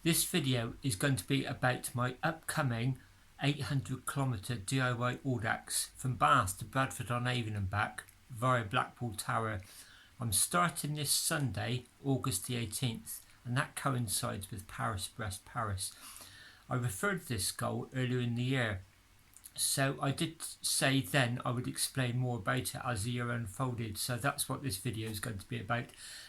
This video is going to be about my upcoming 800km DIY audax from Bath to Bradford-on-Avon and back via Blackpool Tower. I'm starting this Sunday, August the 18th, and that coincides with Paris-Brest-Paris. I referred to this goal earlier in the year, so I did say then I would explain more about it as the year unfolded, so that's what this video is going to be about,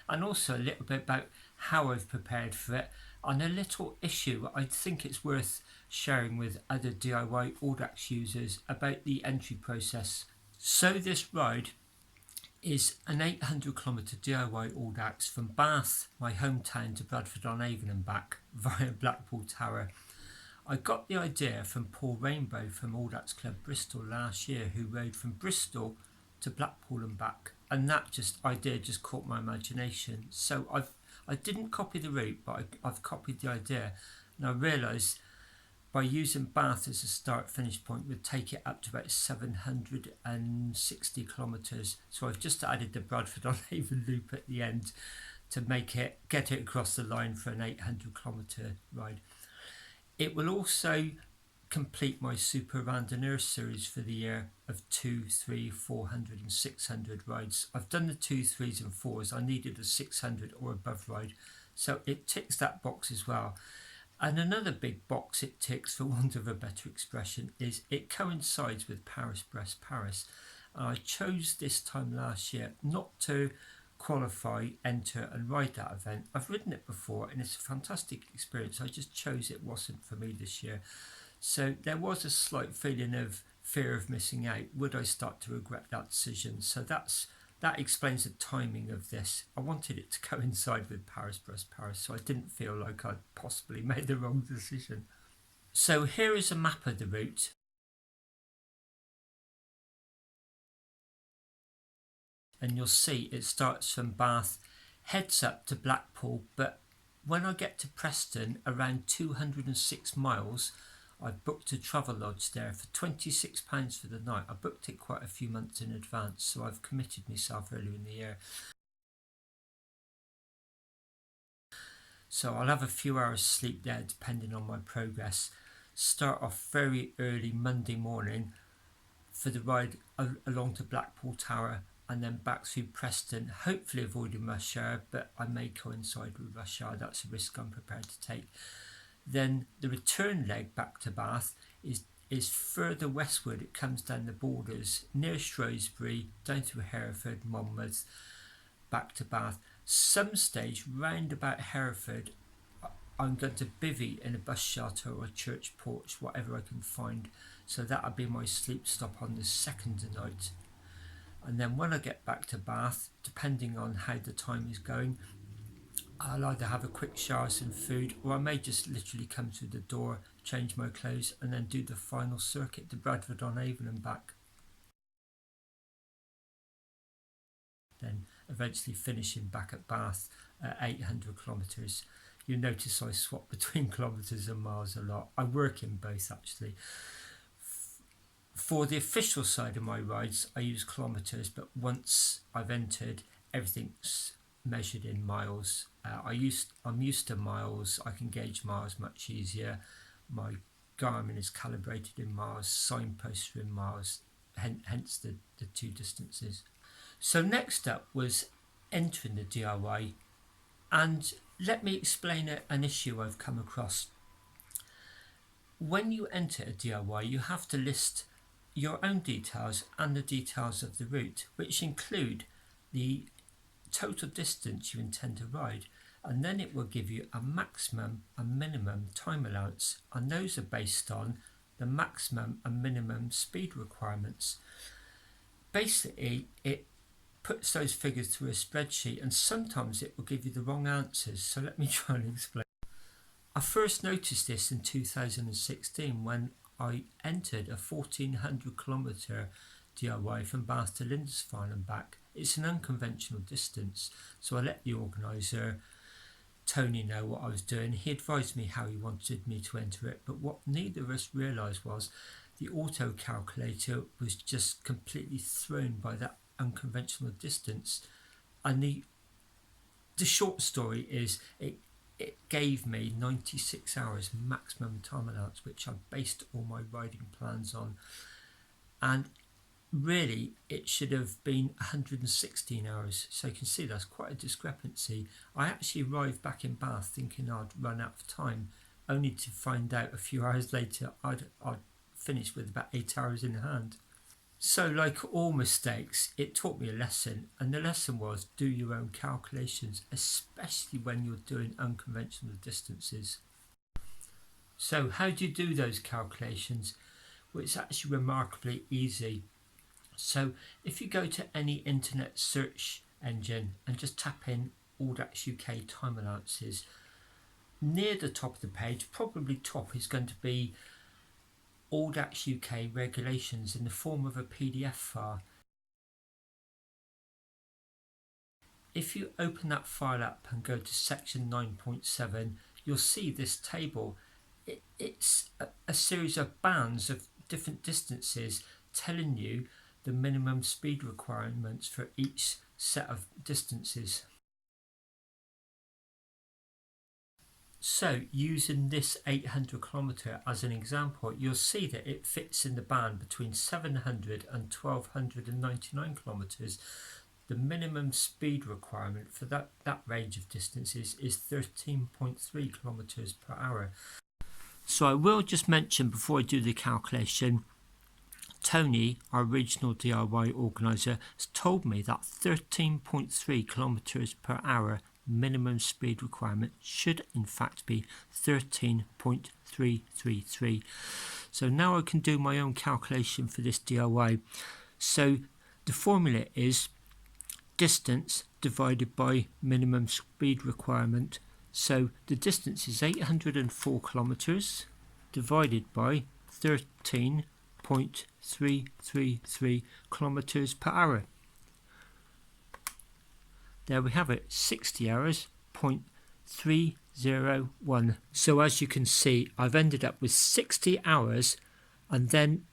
and also a little bit about how I've prepared for it, and a little issue I think it's worth sharing with other DIY audax users about the entry process. So this ride is an 800km DIY audax from Bath, my hometown, to Bradford-on-Avon and back via Blackpool Tower. I got the idea from Paul Rainbow from Audax Club Bristol last year, who rode from Bristol to Blackpool and back, and that idea just caught my imagination. So I didn't copy the route, but I've copied the idea, and I realised by using Bath as a start-finish point would take it up to about 760 kilometres. So I've just added the Bradford-on-Avon loop at the end to get it across the line for an 800km ride. It will also complete my Super Random Earth series for the year of 2, 3, 400 and 600 rides. I've done the 2, 3s and 4s. I needed a 600 or above ride, so it ticks that box as well. And another big box it ticks, for want of a better expression, is it coincides with Paris-Brest-Paris. I chose this time last year not to qualify, enter and ride that event. I've ridden it before and it's a fantastic experience. I just chose it wasn't for me this year. So there was a slight feeling of fear of missing out. Would I start to regret that decision? So that explains the timing of this. I wanted it to coincide with Paris-Brest-Paris, so I didn't feel like I'd possibly made the wrong decision. So here is a map of the route. And you'll see it starts from Bath, heads up to Blackpool, but when I get to Preston, around 206 miles, I've booked a travel lodge there for £26 for the night. I booked it quite a few months in advance, so I've committed myself earlier in the year. So I'll have a few hours sleep there depending on my progress. Start off very early Monday morning for the ride along to Blackpool Tower, and then back through Preston, hopefully avoiding rush hour, but I may coincide with rush hour. That's a risk I'm prepared to take. Then the return leg back to Bath is further westward. It comes down the borders near Shrewsbury, down through Hereford, Monmouth, back to Bath. Some stage round about Hereford, I'm going to bivvy in a bus shelter or a church porch, whatever I can find. So that'll be my sleep stop on the second night. And then when I get back to Bath, depending on how the time is going, I'll either have a quick shower, some food, or I may just literally come through the door, change my clothes, and then do the final circuit to Bradford-on-Avon and back. Then eventually finishing back at Bath at 800km. You'll notice I swap between kilometres and miles a lot. I work in both actually. For the official side of my rides, I use kilometres, but once I've entered, everything's measured in miles. I'm used to miles. I can gauge miles much easier. My Garmin is calibrated in miles, signposts are in miles, hence the two distances. So next up was entering the DIY, and let me explain an issue I've come across. When you enter a DIY, you have to list your own details and the details of the route, which include the total distance you intend to ride, and then it will give you a maximum and minimum time allowance, and those are based on the maximum and minimum speed requirements. Basically, it puts those figures through a spreadsheet, and sometimes it will give you the wrong answers, so let me try and explain. I first noticed this in 2016 when I entered a 1400km DIY from Bath to Lindisfarne and back. It's an unconventional distance, so I let the organiser, Tony, know what I was doing. He advised me how he wanted me to enter it, but what neither of us realised was the auto calculator was just completely thrown by that unconventional distance. And the short story is it gave me 96 hours maximum time allowance, which I based all my riding plans on. And really, it should have been 116 hours. So you can see that's quite a discrepancy. I actually arrived back in Bath thinking I'd run out of time, only to find out a few hours later I'd finished with about 8 hours in hand. So like all mistakes, it taught me a lesson, and the lesson was do your own calculations, especially when you're doing unconventional distances. So how do you do those calculations? Well, it's actually remarkably easy. So if you go to any internet search engine and just tap in audax UK time allowances, near the top of the page, probably top, is going to be audax UK regulations in the form of a PDF file. If you open that file up and go to section 9.7, you'll see this table. It's a series of bands of different distances telling you the minimum speed requirements for each set of distances. So using this 800 kilometre as an example, you'll see that it fits in the band between 700 and 1299 kilometres. The minimum speed requirement for that range of distances is 13.3 kilometres per hour. So I will just mention before I do the calculation, Tony, our regional DIY organiser, has told me that 13.3 kilometres per hour minimum speed requirement should in fact be 13.333. So now I can do my own calculation for this DIY. So the formula is distance divided by minimum speed requirement. So the distance is 804 kilometres divided by 13.333 kilometres per hour. There we have it, 60 hours, 0.301. So as you can see, I've ended up with 60 hours and then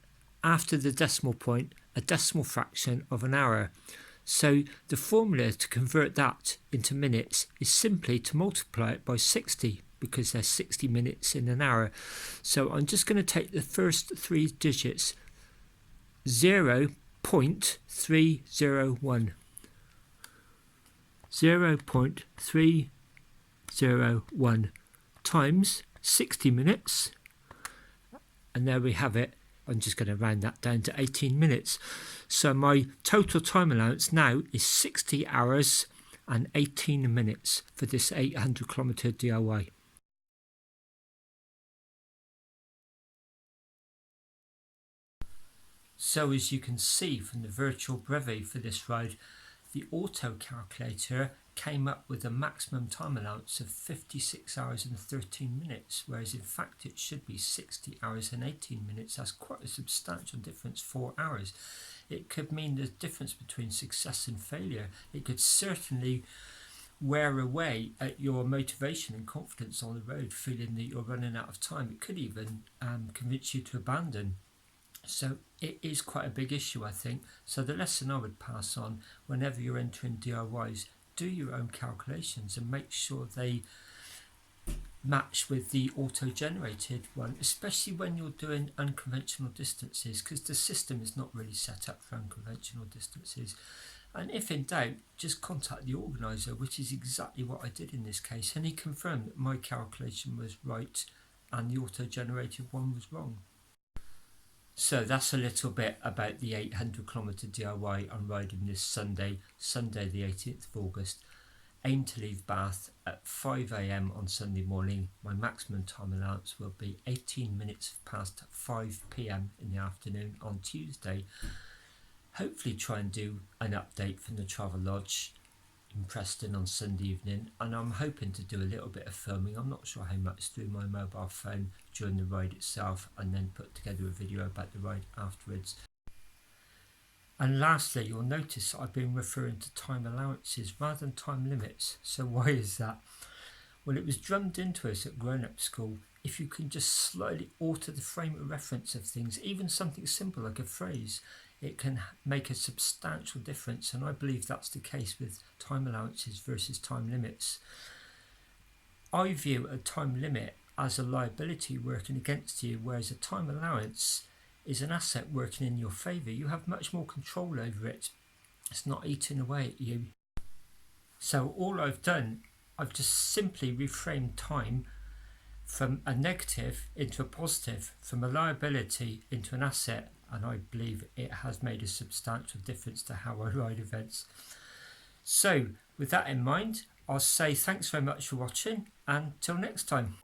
after the decimal point, a decimal fraction of an hour. So the formula to convert that into minutes is simply to multiply it by 60 because there's 60 minutes in an hour. So I'm just going to take the first three digits, 0.301. 0.301 times 60 minutes, and there we have it. I'm just going to round that down to 18 minutes. So my total time allowance now is 60 hours and 18 minutes for this 800 kilometre DIY. So as you can see from the virtual brevet for this ride, the auto calculator came up with a maximum time allowance of 56 hours and 13 minutes, whereas in fact it should be 60 hours and 18 minutes. That's quite a substantial difference, 4 hours. It could mean the difference between success and failure. It could certainly wear away at your motivation and confidence on the road, feeling that you're running out of time. It could even convince you to abandon. So it is quite a big issue, I think. So the lesson I would pass on whenever you're entering DIYs, do your own calculations and make sure they match with the auto-generated one, especially when you're doing unconventional distances, because the system is not really set up for unconventional distances. And if in doubt, just contact the organiser, which is exactly what I did in this case, and he confirmed that my calculation was right and the auto-generated one was wrong. So that's a little bit about the 800 kilometre DIY I'm riding this Sunday the 18th of August. Aim to leave Bath at 5 AM on Sunday morning. My maximum time allowance will be 18 minutes past 5 PM in the afternoon on Tuesday. Hopefully try and do an update from the Travel Lodge in Preston on Sunday evening, and I'm hoping to do a little bit of filming. I'm not sure how much through my mobile phone during the ride itself, and then put together a video about the ride afterwards. And lastly, you'll notice I've been referring to time allowances rather than time limits. So why is that? Well, it was drummed into us at grown-up school. If you can just slightly alter the frame of reference of things, even something simple like a phrase, it can make a substantial difference, and I believe that's the case with time allowances versus time limits. I view a time limit as a liability working against you, whereas a time allowance is an asset working in your favour. You have much more control over it. It's not eating away at you. So all I've done, I've just simply reframed time from a negative into a positive, from a liability into an asset, and I believe it has made a substantial difference to how I ride events. So with that in mind, I'll say thanks very much for watching, and till next time.